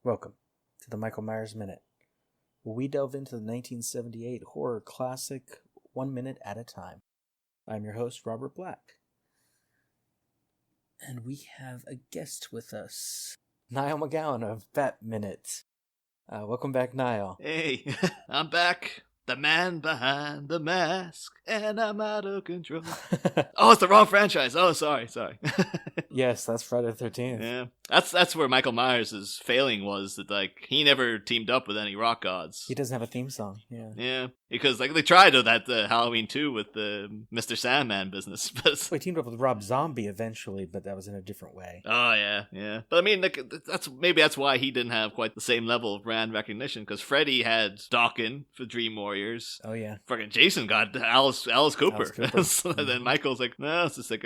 Welcome to the Michael Myers Minute, where we delve into the 1978 horror classic 1 minute at a time. I'm your host, Robert Black. And we have a guest with us, Niall McGowan of Bat Minute. Welcome back, Niall. Hey, I'm back. The man behind the mask, and I'm out of control. Oh, it's the wrong franchise. Oh, sorry. Yes, that's Friday the 13th. Yeah, that's where Michael Myers' failing was, that like he never teamed up with any rock gods. He doesn't have a theme song. Yeah, because like they tried that Halloween 2 with the Mr. Sandman business, but He teamed up with Rob Zombie eventually, but that was in a different way. oh yeah. But I mean, like that's why he didn't have quite the same level of brand recognition, because Freddy had Dawkins for Dream Warriors. Oh yeah. Fucking Jason got Alice Cooper. So Mm-hmm. then Michael's like, no, it's just like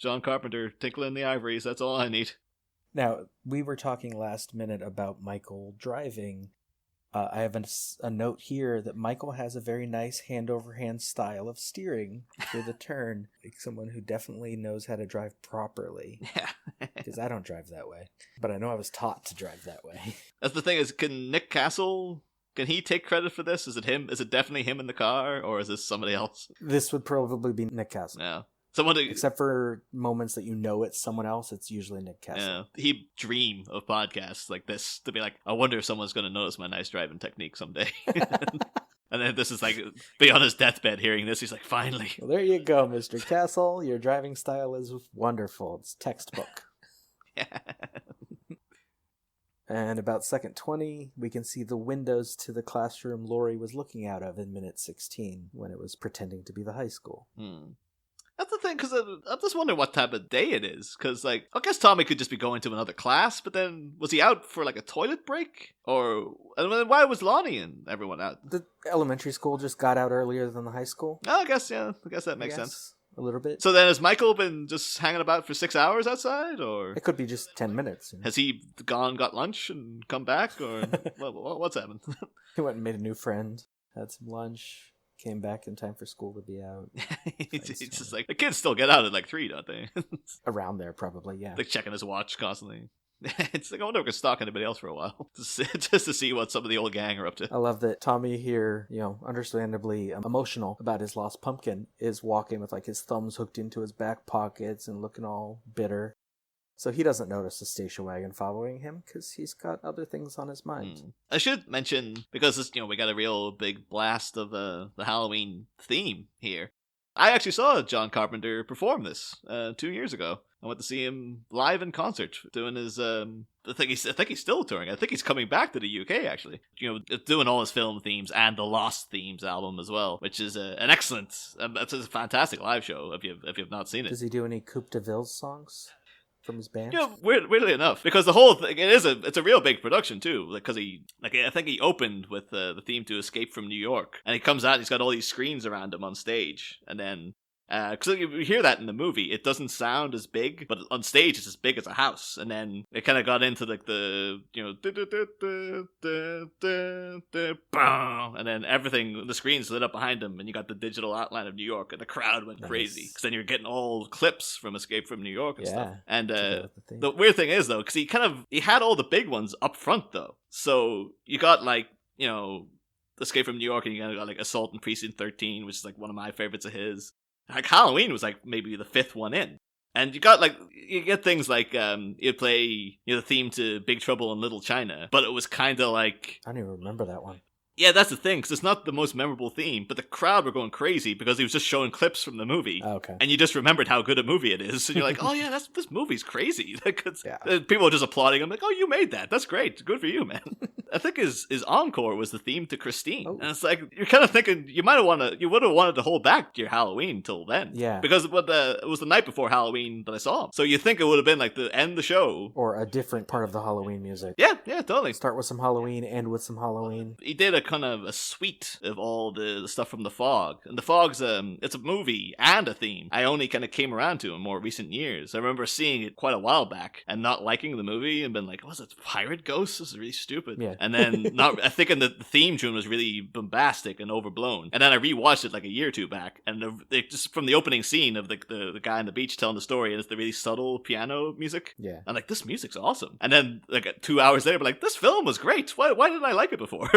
John Carpenter tickling the ivories. That's all I need. Now, we were talking last minute about Michael driving. I have a note here that Michael has a very nice hand-over-hand style of steering through the turn. Like someone who definitely knows how to drive properly. Yeah. Because I don't drive that way. But I know I was taught to drive that way. That's the thing, is can Nick Castle, can he take credit for this? Is it him? Is it definitely him in the car, or is this somebody else? This would probably be Nick Castle. Yeah. Except for moments that you know it's someone else, it's usually Nick Castle. Yeah, he'd dream of podcasts like this to be like, I wonder if someone's going to notice my nice driving technique someday. And then this is like, be on his deathbed hearing this, he's like, finally. Well, there you go, Mr. Castle. Your driving style is wonderful. It's textbook. Yeah. And about second 20, we can see the windows to the classroom Laurie was looking out of in minute 16, when it was pretending to be the high school. That's the thing, because I'm just wondering what type of day it is. Because, like, I guess Tommy could just be going to another class, but then was he out for, like, a toilet break? And then why was Lonnie and everyone out? The elementary school just got out earlier than the high school. Oh, I guess that makes sense. A little bit. So then has Michael been just hanging about for 6 hours outside, or? It could be just 10 minutes. Has he got lunch, and come back, or what's happened? He went and made a new friend, had some lunch. Came back in time for school to be out. It's just like, the kids still get out at like 3, don't they? Around there, probably, yeah. Like checking his watch constantly. It's like, I wonder if we can stalk anybody else for a while. Just to see what some of the old gang are up to. I love that Tommy here, understandably emotional about his lost pumpkin, is walking with like his thumbs hooked into his back pockets and looking all bitter. So he doesn't notice the station wagon following him because he's got other things on his mind. I should mention, because this, we got a real big blast of the Halloween theme here. I actually saw John Carpenter perform this 2 years ago. I went to see him live in concert doing his. I think he's still touring. I think he's coming back to the UK actually. Doing all his film themes and the Lost Themes album as well, which is an excellent. It's a fantastic live show if you've not seen it. Does he do any Coupe de Ville songs from his band? Weirdly enough, because the whole thing, it's a real big production too. Because I think he opened with the theme to Escape from New York, and he comes out and he's got all these screens around him on stage, and then because you hear that in the movie, it doesn't sound as big, but on stage it's as big as a house. And then it kind of got into like the and then everything, the screens lit up behind him, and you got the digital outline of New York, and the crowd went crazy because then you're getting all clips from Escape from New York and stuff. And the weird thing is though, because he had all the big ones up front though, so you got like Escape from New York, and you got like Assault in Precinct 13, which is like one of my favorites of his. Like Halloween was like maybe the 5th one in. And you get things like you'd play the theme to Big Trouble in Little China, but it was kind of like, I don't even remember that one. Yeah, that's the thing, because it's not the most memorable theme, but the crowd were going crazy because he was just showing clips from the movie. Oh, okay. And you just remembered how good a movie it is. And you're like, oh yeah, this movie's crazy. Yeah. People are just applauding him, like, oh, you made that. That's great. Good for you, man. I think his encore was the theme to Christine. Oh. And it's like, you're kind of thinking, you would have wanted to hold back your Halloween till then. Yeah. Because it was the night before Halloween that I saw him. So you think it would have been like the end of the show. Or a different part of the Halloween music. Yeah, totally. Start with some Halloween, end with some Halloween. He did a kind of a suite of all the stuff from The Fog. And The Fog's, it's a movie and a theme I only kind of came around to in more recent years. I remember seeing it quite a while back and not liking the movie and been like, was it pirate ghosts? This is really stupid. Yeah. And then I think the theme tune was really bombastic and overblown. And then I rewatched it like a year or two back, and just from the opening scene of the guy on the beach telling the story, and it's the really subtle piano music. Yeah. I'm like, this music's awesome. And then like 2 hours later, I'm like, this film was great. Why didn't I like it before?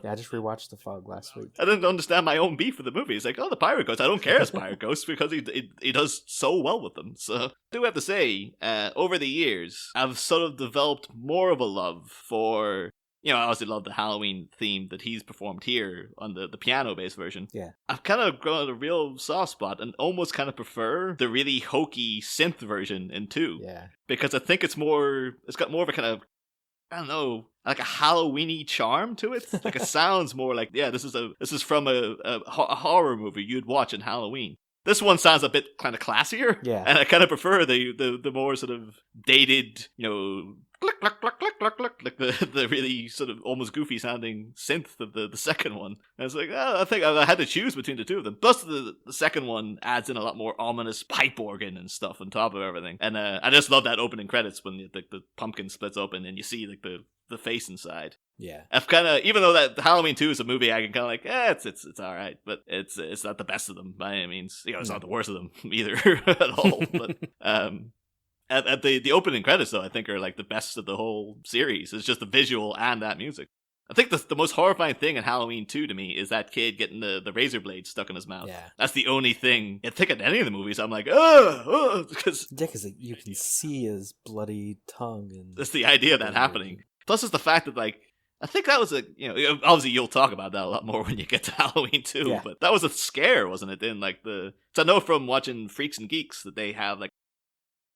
Yeah, I just rewatched The Fog last week. I didn't understand my own beef with the movie. It's like, oh, the pirate ghost. I don't care as pirate ghosts because he does so well with them. So I do have to say, over the years, I've sort of developed more of a love for, I obviously love the Halloween theme that he's performed here on the piano-based version. Yeah. I've kind of grown a real soft spot and almost kind of prefer the really hokey synth version in 2. Yeah. Because I think it's got more of a kind of, I don't know, like a Halloween-y charm to it. Like it sounds more like, this is from a horror movie you'd watch in Halloween. This one sounds a bit kind of classier. Yeah. And I kind of prefer the more sort of dated, click, click, click, click, click, click, like the really sort of almost goofy sounding synth of the second one. And it's like, I think I had to choose between the two of them. Plus the second one adds in a lot more ominous pipe organ and stuff on top of everything. And I just love that opening credits when the pumpkin splits open and you see like the face inside. Yeah. I've kind of, even though that Halloween 2 is a movie I can kind of like, it's all right, but it's not the best of them by any means. It's not the worst of them either at all. But at the opening credits, though, I think are like the best of the whole series. It's just the visual and that music. I think the most horrifying thing in Halloween 2 to me is that kid getting the razor blade stuck in his mouth. Yeah. That's the only thing. I think in any of the movies, I'm like, because you can see his bloody tongue. And that's the idea of that happening. Plus, it's the fact that, like, I think that was obviously you'll talk about that a lot more when you get to Halloween 2, but that was a scare, wasn't it? In like so I know from watching Freaks and Geeks that they have like,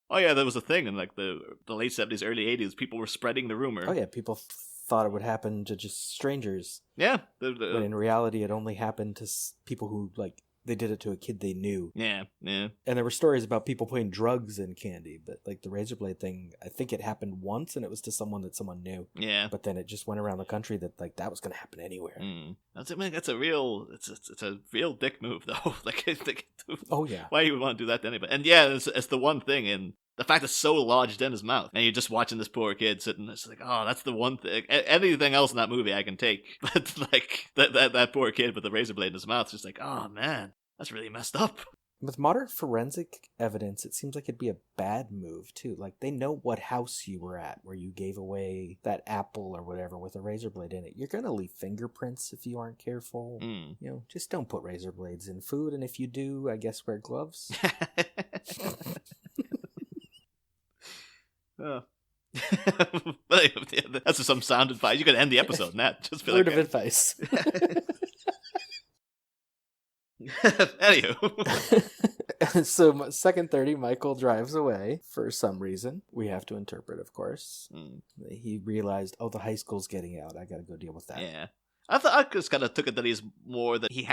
oh yeah, there was a thing in like the late 70s, early 80s, people were spreading the rumor. Oh yeah, people thought it would happen to just strangers. Yeah. When in reality, it only happened to people who, like, they did it to a kid they knew. Yeah. And there were stories about people putting drugs in candy, but like the razor blade thing, I think it happened once and it was to someone that someone knew. Yeah. But then it just went around the country that like that was going to happen anywhere. That's a real dick move though. Like, oh yeah. Why you would want to do that to anybody? And yeah, it's the one thing, and the fact it's so lodged in his mouth, and you're just watching this poor kid sitting. It's like, oh, that's the one thing. Anything else in that movie I can take, but like that poor kid with the razor blade in his mouth, just like, oh man, that's really messed up. With modern forensic evidence, it seems like it'd be a bad move too. Like they know what house you were at where you gave away that apple or whatever with a razor blade in it. You're gonna leave fingerprints if you aren't careful. Just don't put razor blades in food, and if you do, I guess wear gloves. Oh. That's just some sound advice. You could end the episode on that. Just be word of advice. Anywho. So, second 30, Michael drives away for some reason. We have to interpret, of course. He realized, the high school's getting out. I gotta go deal with that. Yeah. I just kind of took it that he's more that he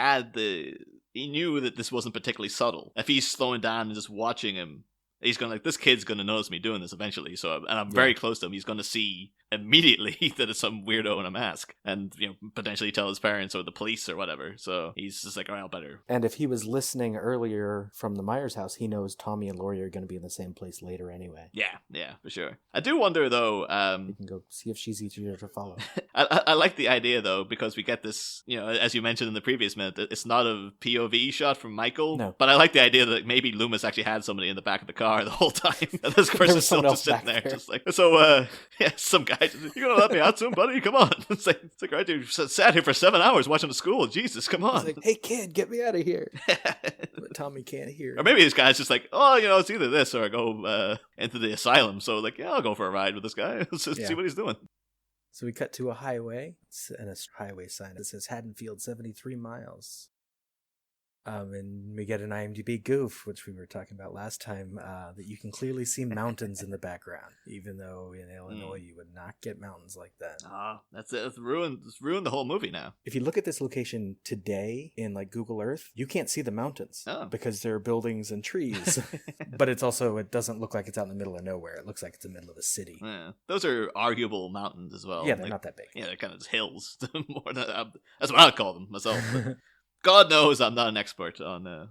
knew that this wasn't particularly subtle. If he's slowing down and just watching him, he's going to like, this kid's going to notice me doing this eventually. So, and I'm very close to him. He's going to see immediately that it's some weirdo in a mask and, potentially tell his parents or the police or whatever. So he's just like, all right, I'll better. And if he was listening earlier from the Myers house, he knows Tommy and Laurie are going to be in the same place later anyway. Yeah, for sure. I do wonder though, we can go see if she's easier to follow. I like the idea though, because we get this, as you mentioned in the previous minute, it's not a POV shot from Michael. No. But I like the idea that maybe Loomis actually had somebody in the back of the car the whole time. And this person's still just sitting there. Just like, so, some guy, you gonna let me out soon, buddy? Come on. It's like, right, dude, sat here for 7 hours watching the school. Jesus, come on. He's like, hey kid, get me out of here. But Tommy can't hear. Or maybe this guy's just like, it's either this or I go into the asylum. So like, I'll go for a ride with this guy. Let's just see what he's doing. So we cut to a highway and a highway sign that says Haddonfield 73 miles. And we get an IMDb goof, which we were talking about last time, that you can clearly see mountains in the background, even though in Illinois you would not get mountains like that. That's it. It's ruined the whole movie now. If you look at this location today in like Google Earth, you can't see the mountains because there are buildings and trees. But it doesn't look like it's out in the middle of nowhere. It looks like it's in the middle of a city. Yeah. Those are arguable mountains as well. Yeah, they're not that big. Yeah, they're kind of just hills. More than that's what I call them myself. God knows I'm not an expert on that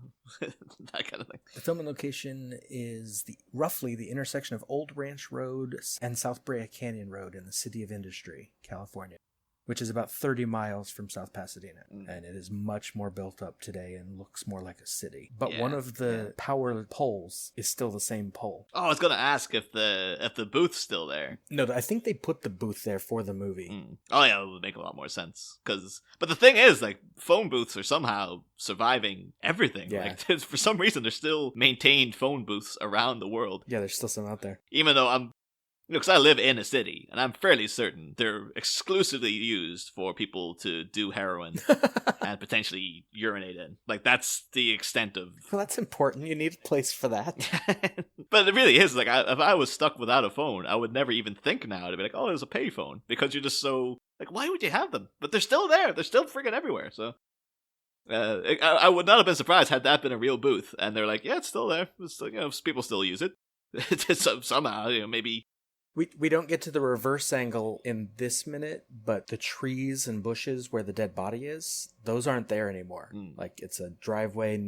kind of thing. The filming location is roughly the intersection of Old Ranch Road and South Brea Canyon Road in the City of Industry, California, which is about 30 miles from South Pasadena. And it is much more built up today and looks more like a city. But one of the power poles is still the same pole. Oh, I was going to ask if the booth's still there. No, I think they put the booth there for the movie. Oh, yeah, it would make a lot more sense. But the thing is, like, phone booths are somehow surviving everything. Yeah. Like, for some reason, there's still maintained phone booths around the world. Yeah, there's still some out there. Even though because I live in a city, and I'm fairly certain they're exclusively used for people to do heroin and potentially urinate in. Like, that's the extent of... Well, that's important. You need a place for that. But it really is. Like, if I was stuck without a phone, I would never even think now to be like, oh, there's a payphone. Because you're just so... Like, why would you have them? But they're still there. They're still friggin' everywhere, so... I would not have been surprised had that been a real booth. And they're like, yeah, it's still there. It's still, people still use it. Somehow, maybe... We don't get to the reverse angle in this minute, but the trees and bushes where the dead body is, those aren't there anymore. Like, it's a driveway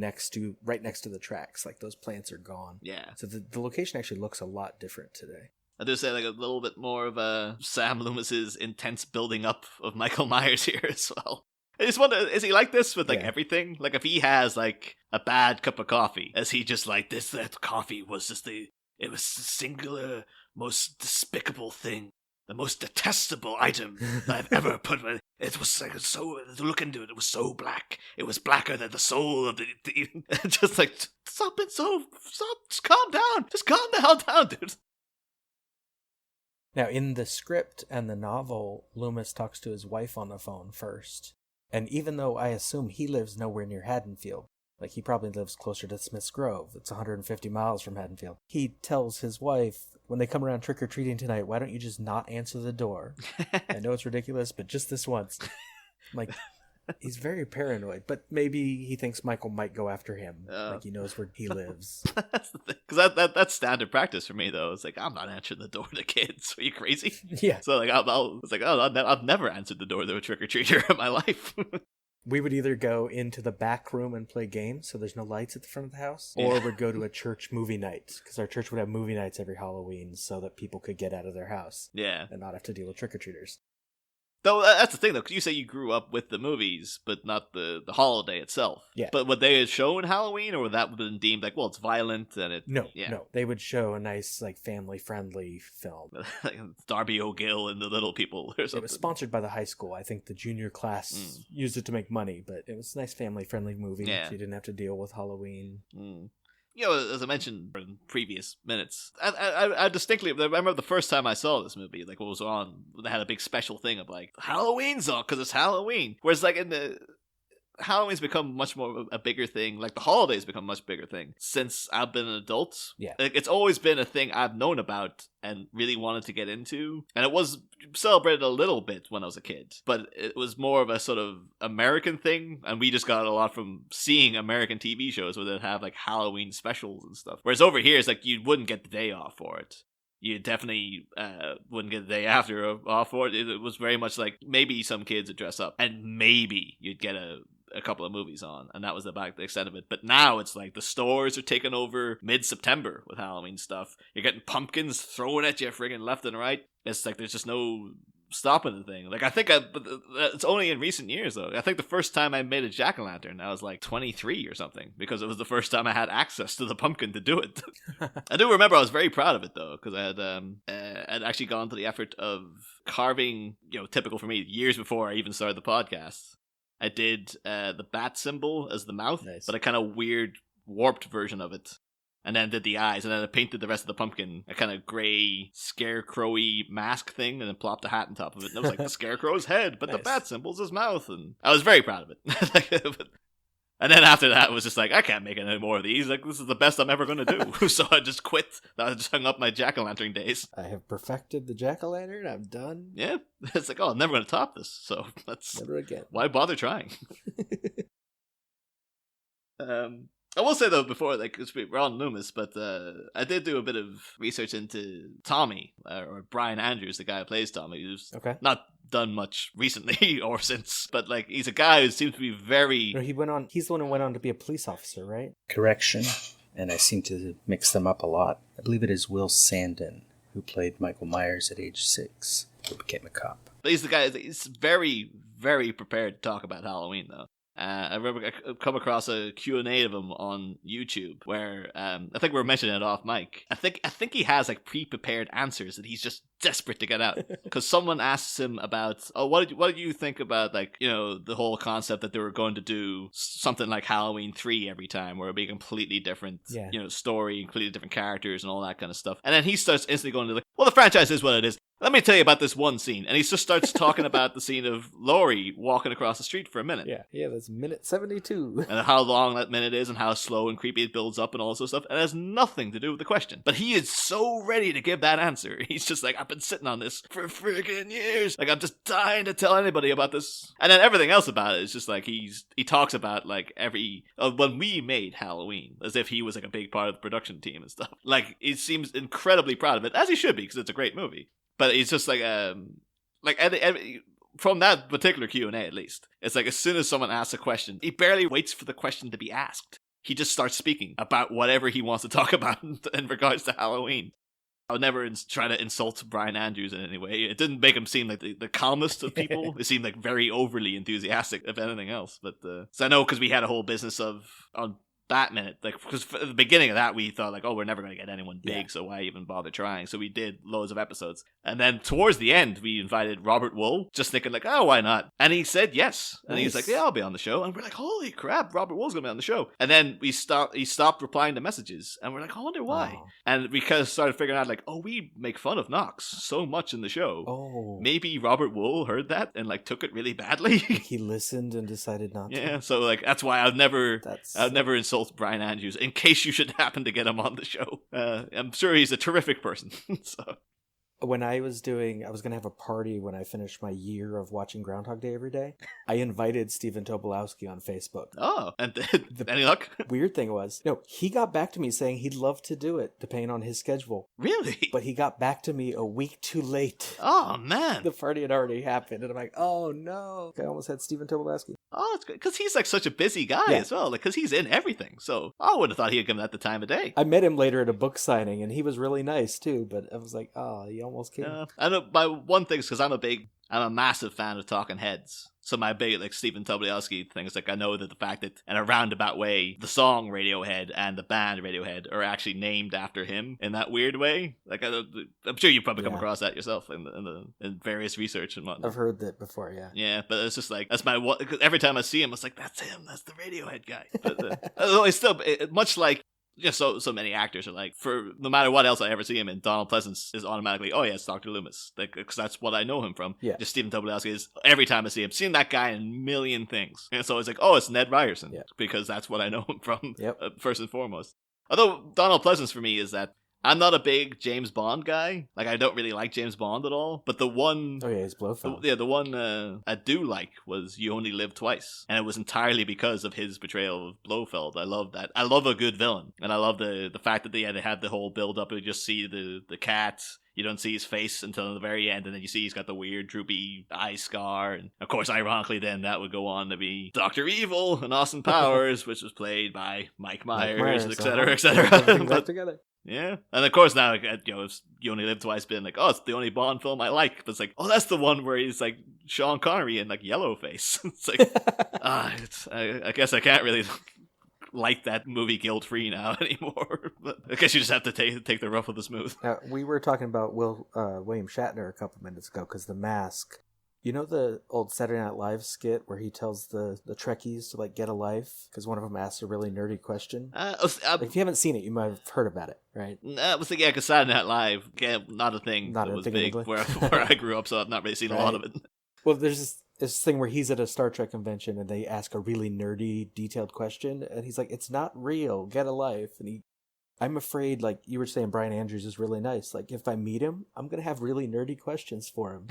right next to the tracks. Like, those plants are gone. Yeah. So the location actually looks a lot different today. I do say, like, a little bit more of Sam Loomis's intense building up of Michael Myers here as well. I just wonder, is he like this with, like, everything? Like, if he has, like, a bad cup of coffee, is he just like, that coffee was just it was the singular, most despicable thing, the most detestable item that I've ever put in. It was like look into it, it was so black. It was blacker than the soul of the just like, stop, just calm down. Just calm the hell down, dude. Now, in the script and the novel, Loomis talks to his wife on the phone first. And even though I assume he lives nowhere near Haddonfield, like, he probably lives closer to Smith's Grove. It's 150 miles from Haddonfield. He tells his wife, when they come around trick-or-treating tonight, why don't you just not answer the door? I know it's ridiculous, but just this once. Like, he's very paranoid, but maybe he thinks Michael might go after him. Like, he knows where he lives. That's the thing. Because that's standard practice for me, though. It's like, I'm not answering the door to kids. Are you crazy? Yeah. So, like, I've never answered the door to a trick-or-treater in my life. We would either go into the back room and play games, so there's no lights at the front of the house, or we'd go to a church movie night, because our church would have movie nights every Halloween so that people could get out of their house. Yeah. And not have to deal with trick-or-treaters. Though that's the thing, though, because you say you grew up with the movies, but not the holiday itself. Yeah. But would they show in Halloween, or would that have been deemed like, well, it's violent and it... No. They would show a nice, like, family-friendly film. Like Darby O'Gill and the Little People or something. It was sponsored by the high school. I think the junior class used it to make money, but it was a nice family-friendly movie. Yeah. So you didn't have to deal with Halloween. You know, as I mentioned in previous minutes, I distinctly remember the first time I saw this movie, like, what was on, they had a big special thing of, like, Halloween's on, because it's Halloween. Whereas, like, Halloween's become much more a bigger thing, like, the holidays become a much bigger thing since I've been an adult. Yeah. Like, it's always been a thing I've known about and really wanted to get into. And it was celebrated a little bit when I was a kid, but it was more of a sort of American thing, and we just got a lot from seeing American TV shows where they'd have, like, Halloween specials and stuff. Whereas over here, it's like you wouldn't get the day off for it. You definitely wouldn't get the day after off for it. It was very much like maybe some kids would dress up, and maybe you'd get a couple of movies on, and that was the extent of it. But now it's like the stores are taking over mid-September with Halloween stuff. You're getting pumpkins thrown at you friggin' left and right. It's like there's just no stopping the thing. Like, I think it's only in recent years, though. I think the first time I made a jack-o'-lantern, I was like 23 or something, because it was the first time I had access to the pumpkin to do it. I do remember I was very proud of it, though, because I'd actually gone to the effort of carving, typical for me, years before I even started the podcast. I did the bat symbol as the mouth, nice. But a kind of weird, warped version of it. And then did the eyes, and then I painted the rest of the pumpkin a kind of grey, scarecrowy mask thing, and then plopped a hat on top of it. And it was like the scarecrow's head, but nice. The bat symbol's his mouth. And I was very proud of it. And then after that, it was just like, I can't make any more of these. Like, this is the best I'm ever going to do. So I just quit. I just hung up my jack-o'-lantern days. I have perfected the jack-o'-lantern. I'm done. Yeah. It's like, oh, I'm never going to top this. So that's... Never again. Why bother trying? I will say, though, before, like, we're on Loomis, but I did do a bit of research into Tommy, or Brian Andrews, the guy who plays Tommy, who's not done much recently or since, but, like, he's a guy who seems to be very... No, he's the one who went on to be a police officer, right? Correction, and I seem to mix them up a lot. I believe it is Will Sandon, who played Michael Myers at age 6, who became a cop. But he's the guy, he's very, very prepared to talk about Halloween, though. I remember I come across a Q&A of him on YouTube where I think we were mentioning it off mic. I think he has like pre-prepared answers that he's just desperate to get out, because someone asks him about, what did you think about, like, you know, the whole concept that they were going to do something like Halloween 3 every time, where it'd be a completely different you know, story, completely different characters and all that kind of stuff. And then he starts instantly going to like, well, the franchise is what it is. Let me tell you about this one scene. And he just starts talking about the scene of Laurie walking across the street for a minute. Yeah, that's minute 72. And how long that minute is and how slow and creepy it builds up and all this sort of stuff. And it has nothing to do with the question. But he is so ready to give that answer. He's just like, I've been sitting on this for freaking years. Like, I'm just dying to tell anybody about this. And then everything else about it is just like, he talks about like when we made Halloween, as if he was like a big part of the production team and stuff. Like, he seems incredibly proud of it, as he should be, because it's a great movie. But it's just like from that particular Q&A at least, it's like as soon as someone asks a question, he barely waits for the question to be asked. He just starts speaking about whatever he wants to talk about in regards to Halloween. I would never try to insult Brian Andrews in any way. It didn't make him seem like the calmest of people. It seemed like very overly enthusiastic, if anything else. But so I know, because we had a whole business on that minute, like, because at the beginning of that we thought like, oh, we're never going to get anyone big, so why even bother trying? So we did loads of episodes, and then towards the end we invited Robert Wool, just thinking like, oh, why not? And he said yes. And he's like, yeah, I'll be on the show. And we're like, holy crap, Robert Wool's gonna be on the show. And then he stopped replying to messages, and we're like, I wonder why. And we kind of started figuring out like, oh, we make fun of Knox so much in the show. Maybe Robert Wool heard that and like took it really badly. He listened and decided not to. Yeah, so like that's why I'd never insult Brian Andrews, in case you should happen to get him on the show. I'm sure he's a terrific person. So when I was going to have a party when I finished my year of watching Groundhog Day every day, I invited Stephen Toblowsky on Facebook. Oh, and any luck? Weird thing was, no, he got back to me saying he'd love to do it, depending on his schedule. Really? But he got back to me a week too late. Oh, man. The party had already happened, and I'm like, oh, no. I almost had Stephen Toblowsky. Oh, that's good, because he's like such a busy guy as well, like, because he's in everything, so I would have thought he'd give him that the time of day. I met him later at a book signing, and he was really nice, too, but I was like, oh, you almost came. I know, my one thing is because I'm a massive fan of Talking Heads. So my big, like, Stephen Toblowsky thing is, like, I know that the fact that in a roundabout way, the song Radiohead and the band Radiohead are actually named after him in that weird way. Like, I'm sure you've probably come across that yourself in various research and whatnot. I've heard that before, yeah. Yeah, but it's just like, that's my one, because every time I see him, it's like, that's him, that's the Radiohead guy. But it's still, much like, just so many actors are like, for no matter what else I ever see him in, Donald Pleasance is automatically, oh yeah, it's Dr. Loomis, like, because that's what I know him from. Yeah. Just Stephen Toblowsky is, every time I see him, seeing that guy in a million things, and so it's like, oh, it's Ned Ryerson, because that's what I know him from, first and foremost. Although Donald Pleasance for me is that I'm not a big James Bond guy. Like, I don't really like James Bond at all. But the one... Oh, yeah, he's Blofeld. The one I do like was You Only Live Twice. And it was entirely because of his portrayal of Blofeld. I love that. I love a good villain. And I love the fact that they had the whole build-up. You just see the cat. You don't see his face until the very end, and then you see he's got the weird droopy eye scar. And of course, ironically, then that would go on to be Dr. Evil and Austin Powers, which was played by Mike Myers, etc., etc. Back together. Yeah, and of course now, if You Only Live Twice, been like, oh, it's the only Bond film I like. But it's like, oh, that's the one where he's like Sean Connery in like Yellowface. It's like, I guess I can't really like that movie guilt-free now anymore. But I guess you just have to take the rough with the smooth. We were talking about William Shatner a couple minutes ago, because The Mask. You know the old Saturday Night Live skit where he tells the Trekkies to like get a life because one of them asks a really nerdy question? If you haven't seen it, you might have heard about it, right? I was thinking, because Saturday Night Live, not a thing that was big where I grew up, so I've not really seen a lot of it. Well, there's this thing where he's at a Star Trek convention and they ask a really nerdy, detailed question, and he's like, "It's not real. Get a life." And I'm afraid, like you were saying, Brian Andrews is really nice. Like, if I meet him, I'm going to have really nerdy questions for him.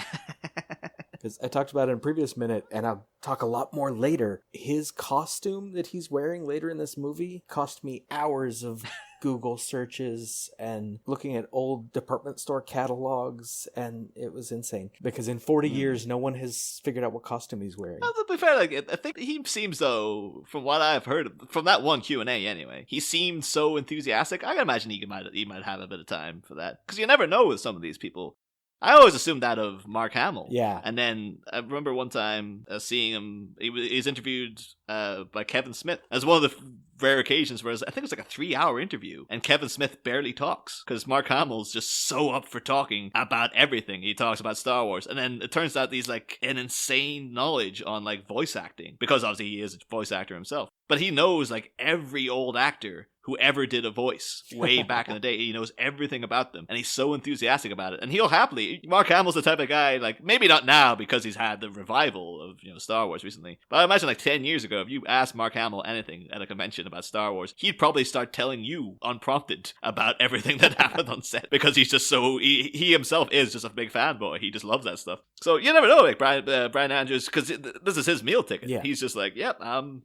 Because I talked about it in a previous minute, and I'll talk a lot more later. His costume that he's wearing later in this movie cost me hours of Google searches and looking at old department store catalogs, and it was insane. Because in 40 years, no one has figured out what costume he's wearing. Well, to be fair, like, I think he seems, though, from what I've heard, from that one Q&A anyway, he seemed so enthusiastic. I can imagine he might have a bit of time for that. Because you never know with some of these people. I always assumed that of Mark Hamill. Yeah. And then I remember one time seeing him, he was interviewed by Kevin Smith as one of the rare occasions where I think it was like a 3-hour interview and Kevin Smith barely talks because Mark Hamill's just so up for talking about everything. He talks about Star Wars, and then it turns out he's like an insane knowledge on like voice acting because obviously he is a voice actor himself, but he knows like every old actor who ever did a voice way back in the day. He knows everything about them, and he's so enthusiastic about it. And he'll happily, Mark Hamill's the type of guy, like, maybe not now because he's had the revival of, Star Wars recently, but I imagine like 10 years ago, if you asked Mark Hamill anything at a convention about Star Wars, he'd probably start telling you unprompted about everything that happened on set because he's just so, he himself is just a big fanboy. He just loves that stuff. So you never know, like Brian Andrews, because this is his meal ticket. Yeah. He's just like, yep, I'm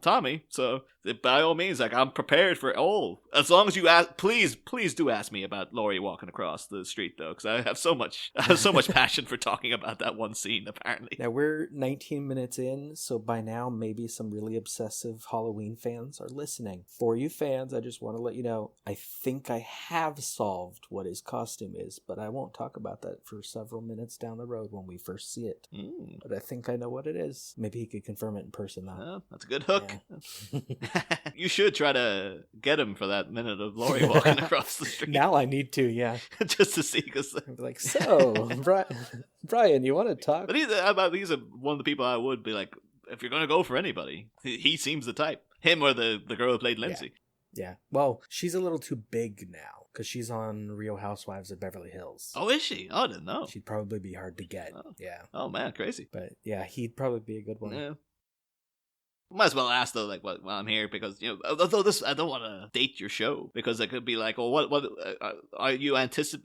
Tommy, so by all means, like, I'm prepared for all. As long as you ask, please do ask me about Laurie walking across the street, though, because I have so much passion for talking about that one scene. Apparently, now we're 19 minutes in, so by now maybe some really obsessive Halloween fans are listening. For you fans, I just want to let you know, I think I have solved what his costume is, but I won't talk about that for several minutes down the road when we first see it. But I think I know what it is. Maybe he could confirm it in person, though. Oh, that's a good hook. Yeah. You should try to get him for that minute of Laurie walking across the street. Now I need to, yeah. Just to see, because like, so, Brian, you want to talk? But he's one of the people I would be like, if you're going to go for anybody, he seems the type. Him or the girl who played Lindsay. Yeah. Well, she's a little too big now because she's on Real Housewives of Beverly Hills. Oh, is she? Oh, I didn't know. She'd probably be hard to get. Oh. Yeah. Oh, man, crazy. But yeah, he'd probably be a good one. Yeah. Might as well ask though, like, while I'm here, because although this, I don't want to date your show because it could be like, well, what are you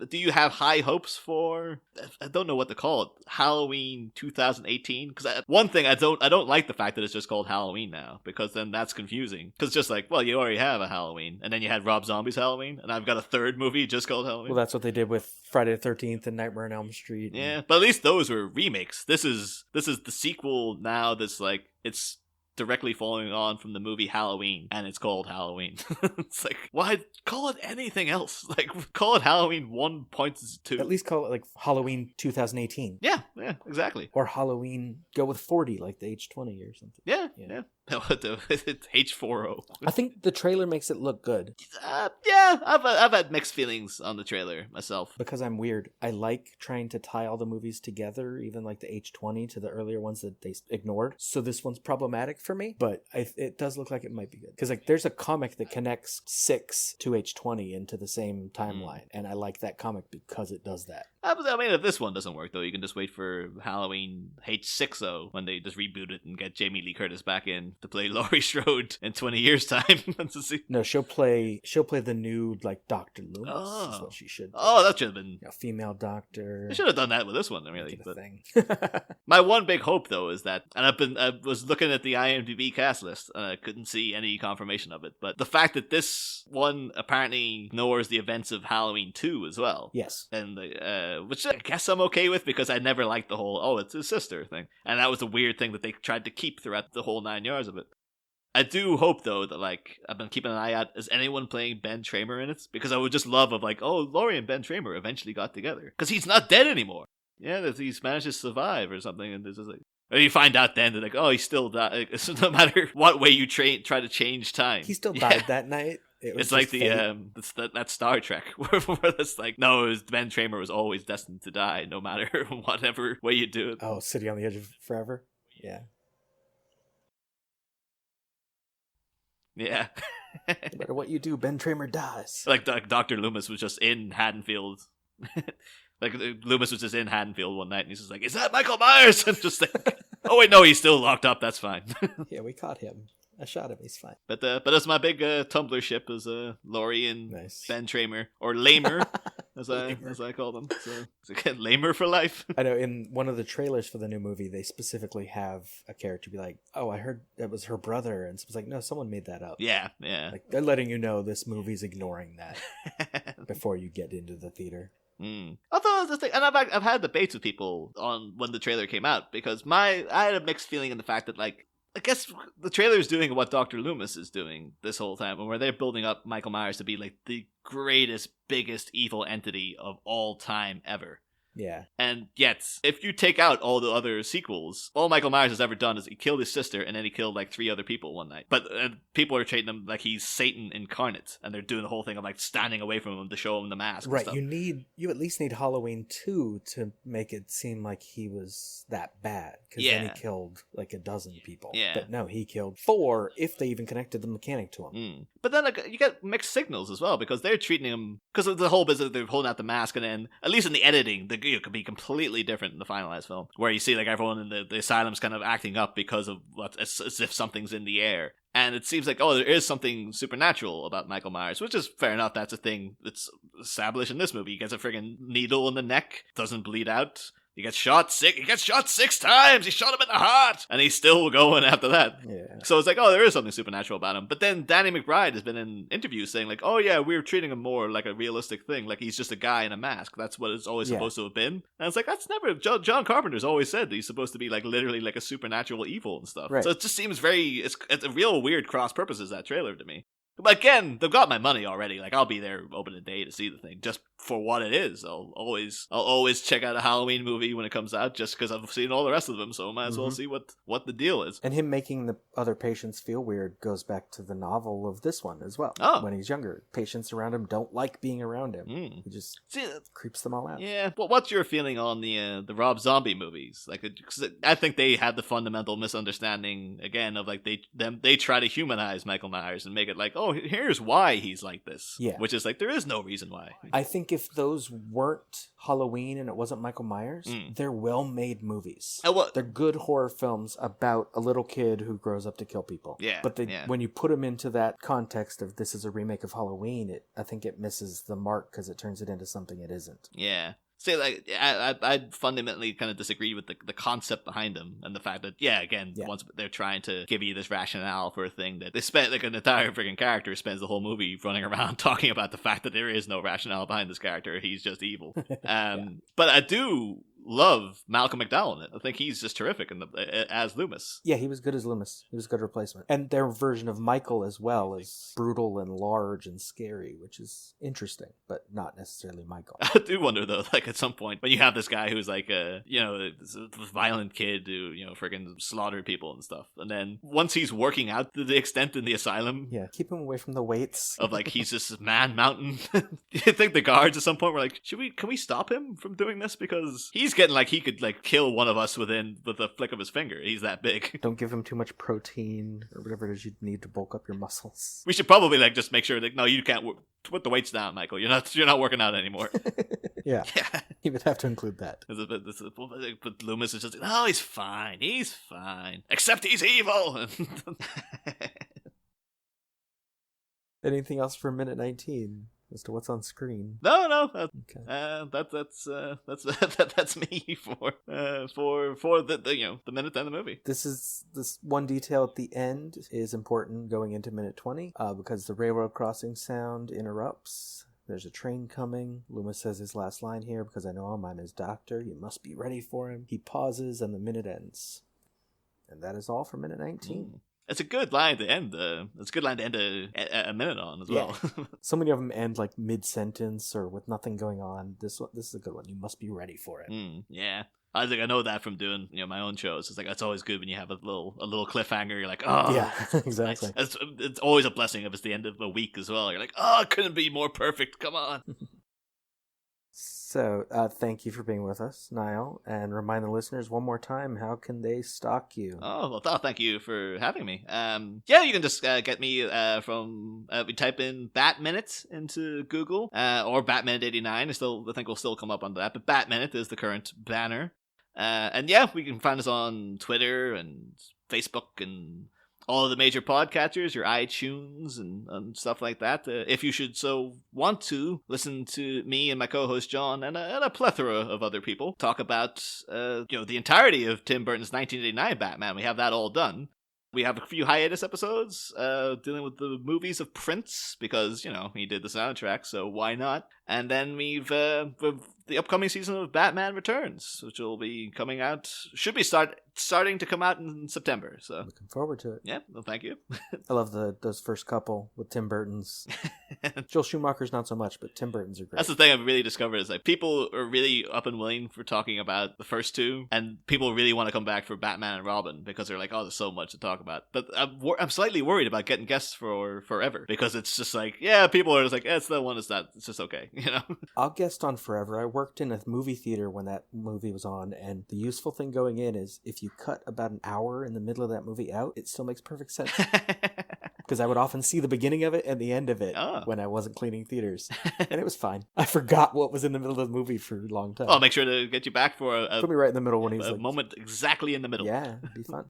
do you have high hopes for? I don't know what to call it. Halloween 2018. Because one thing I don't like the fact that it's just called Halloween now, because then that's confusing. Because just like, well, you already have a Halloween, and then you had Rob Zombie's Halloween, and I've got a third movie just called Halloween. Well, that's what they did with Friday the 13th and Nightmare on Elm Street. Yeah, but at least those were remakes. This is the sequel now. That's like, it's directly following on from the movie Halloween, and it's called Halloween. It's like, why call it anything else? Like, call it Halloween 1.2. At least call it like Halloween 2018. Yeah, exactly. Or Halloween, go with 40, like the H20 or something. Yeah. It's H40. I think the trailer makes it look good. Yeah, I've had mixed feelings on the trailer myself. Because I'm weird. I like trying to tie all the movies together, even like the H20 to the earlier ones that they ignored. So this one's problematic for me, but it does look like it might be good. Because like there's a comic that connects 6 to H20 into the same timeline, and I like that comic because it does that. I mean, if this one doesn't work, though, you can just wait for Halloween H60 when they just reboot it and get Jamie Lee Curtis back in to play Laurie Strode in 20 years' time. No, she'll play the new, like, Dr. Loomis is what she should do. Oh, that should have been... female doctor. They should have done that with this one, really. But... thing. My one big hope, though, is that... And I was looking at the IMDb cast list, and I couldn't see any confirmation of it, but the fact that this one apparently ignores the events of Halloween 2 as well. Yes. And which I guess I'm okay with, because I never liked the whole, it's his sister thing. And that was a weird thing that they tried to keep throughout the whole 9 yards of it. I do hope, though, that, like, I've been keeping an eye out. Is anyone playing Ben Tramer in it? Because I would just love Laurie and Ben Tramer eventually got together. Because he's not dead anymore. Yeah, that he's managed to survive or something. And there's just like, or you find out then that, like, he still died. So no matter what way you try to change time. He still died that night. It's like that Star Trek where it's like, no, Ben Tramer was always destined to die, no matter whatever way you do it. Oh, City on the Edge of Forever? Yeah. Yeah. No matter what you do, Ben Tramer dies. Like Dr. Loomis was just in Haddonfield Like, Loomis was just in Haddonfield one night, and he's just like, "Is that Michael Myers?" And just like, "Oh wait, no, he's still locked up. That's fine." Yeah, we caught him. I shot him. He's fine. But that's my big Tumblr ship is Laurie and Ben Tramer, or Lamer, as I call them. So again, Lamer for life. I know in one of the trailers for the new movie, they specifically have a character be like, "Oh, I heard that was her brother," and it's like, "No, someone made that up." Yeah. Like they're letting you know this movie's ignoring that before you get into the theater. Although the thing, and I've had debates with people on when the trailer came out, because I had a mixed feeling in the fact that, like, I guess the trailer is doing what Dr. Loomis is doing this whole time, and where they're building up Michael Myers to be like the greatest, biggest evil entity of all time ever. Yeah. And yet, if you take out all the other sequels, all Michael Myers has ever done is he killed his sister, and then he killed like 3 other people one night. But people are treating him like he's Satan incarnate, and they're doing the whole thing of like standing away from him to show him the mask. Right. You at least need Halloween 2 to make it seem like he was that bad, because then he killed like a dozen people. Yeah. But no, he killed 4 if they even connected the mechanic to him. But then like, you get mixed signals as well, because they're treating him, because of the whole business, they're holding out the mask, and then at least in the editing, it could be completely different in the finalized film, where you see like everyone in the asylum's kind of acting up because of as if something's in the air. And it seems like, oh, there is something supernatural about Michael Myers, which is fair enough. That's a thing that's established in this movie. He gets a friggin' needle in the neck, doesn't bleed out. He gets shot 6 times. He shot him in the heart, and he's still going after that. Yeah. So it's like, oh, there is something supernatural about him. But then Danny McBride has been in interviews saying like, oh yeah, we're treating him more like a realistic thing, like he's just a guy in a mask. That's what it's always supposed to have been. And it's like, that's never. John Carpenter's always said that he's supposed to be like literally like a supernatural evil and stuff. Right. So it just seems it's a real weird cross purposes, that trailer, to me. But again, they've got my money already. Like, I'll be there opening day to see the thing just for what it is. I'll always check out a Halloween movie when it comes out, just because I've seen all the rest of them. So I might as well see what the deal is. And him making the other patients feel weird goes back to the novel of this one as well. Oh. When he's younger, patients around him don't like being around him. He just creeps them all out. Yeah. But what's your feeling on the Rob Zombie movies? Like, 'cause I think they had the fundamental misunderstanding again of like they try to humanize Michael Myers and make it like, oh, here's why he's like this. Yeah. Which is like, there is no reason why. I think if those weren't Halloween and it wasn't Michael Myers, they're well-made movies. They're good horror films about a little kid who grows up to kill people. Yeah. But when you put them into that context of this is a remake of Halloween, I think it misses the mark because it turns it into something it isn't. Yeah. See, like, I fundamentally kind of disagree with the concept behind them, and the fact that, once they're trying to give you this rationale for a thing that they spent, like, an entire freaking character spends the whole movie running around talking about the fact that there is no rationale behind this character. He's just evil. But I do love Malcolm McDowell in it. I think he's just terrific as Loomis. Yeah, he was good as Loomis. He was a good replacement. And their version of Michael as well is brutal and large and scary, which is interesting, but not necessarily Michael. I do wonder, though, like, at some point, when you have this guy who's like a violent kid who, freaking slaughtered people and stuff, and then once he's working out to the extent in the asylum... Yeah, keep him away from the weights. Of, like, he's this man mountain. You think the guards at some point were like, can we stop him from doing this? Because he's getting like he could like kill one of us with a flick of his finger. He's that big. Don't give him too much protein or whatever it is you need to bulk up your muscles. We should probably like just make sure that no, you can't put the weights down, Michael. You're not working out anymore. Yeah. You would have to include that. But Loomis is just he's fine, except he's evil. Anything else for minute 19? As to what's on screen. No. Okay. That's me for the minute and the movie. This one detail at the end is important going into minute 20 because the railroad crossing sound interrupts. There's a train coming. Loomis says his last line here, because I know him, I'm his doctor. You must be ready for him. He pauses and the minute ends. And that is all for minute 19. It's a good line to end. It's a good line to end a minute on as well. So many of them end like mid-sentence or with nothing going on. This is a good one. You must be ready for it. Yeah. I know that from doing my own shows. It's like it's always good when you have a little cliffhanger. You're like, oh yeah, exactly. It's always a blessing if it's the end of a week as well. You're like, oh, it couldn't be more perfect. Come on. So, thank you for being with us, Niall, and remind the listeners one more time, how can they stalk you? Oh, well, thank you for having me. Yeah, you can just get me from, we type in Bat Minute into Google, or Bat Minute 89, I think will still come up on that, but Bat Minute is the current banner. And yeah, we can find us on Twitter and Facebook and all of the major podcatchers, your iTunes and stuff like that. If you should so want to listen to me and my co-host John and a plethora of other people talk about the entirety of Tim Burton's 1989 Batman, we have that all done. We have a few hiatus episodes dealing with the movies of Prince because, he did the soundtrack, so why not? And then we've the upcoming season of Batman Returns, which will be coming out, should be starting to come out in September. So looking forward to it. Yeah, well, thank you. I love those first couple with Tim Burton's. Joel Schumacher's not so much, but Tim Burton's are great. That's the thing I've really discovered is like people are really up and willing for talking about the first two, and people really want to come back for Batman and Robin because they're like, oh, there's so much to talk about. But I'm slightly worried about getting guests for Forever because it's just like, yeah, people are just like, it's the one, it's just okay, I'll guest on Forever. I worked in a movie theater when that movie was on, and the useful thing going in is if you cut about an hour in the middle of that movie out, it still makes perfect sense. Because I would often see the beginning of it and the end of it when I wasn't cleaning theaters. And it was fine. I forgot what was in the middle of the movie for a long time. I'll make sure to get you back for put me right in the middle when he was a moment exactly in the middle. Yeah, it'd be fun.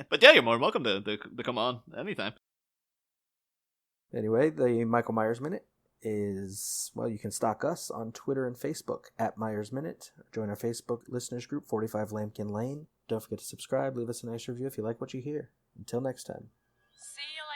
But yeah, you're more than welcome to come on anytime. Anyway, the Michael Myers Minute is, well, you can stalk us on Twitter and Facebook at Myers Minute. Join our Facebook listeners group, 45 Lambkin Lane. Don't forget to subscribe. Leave us a nice review if you like what you hear. Until next time. See you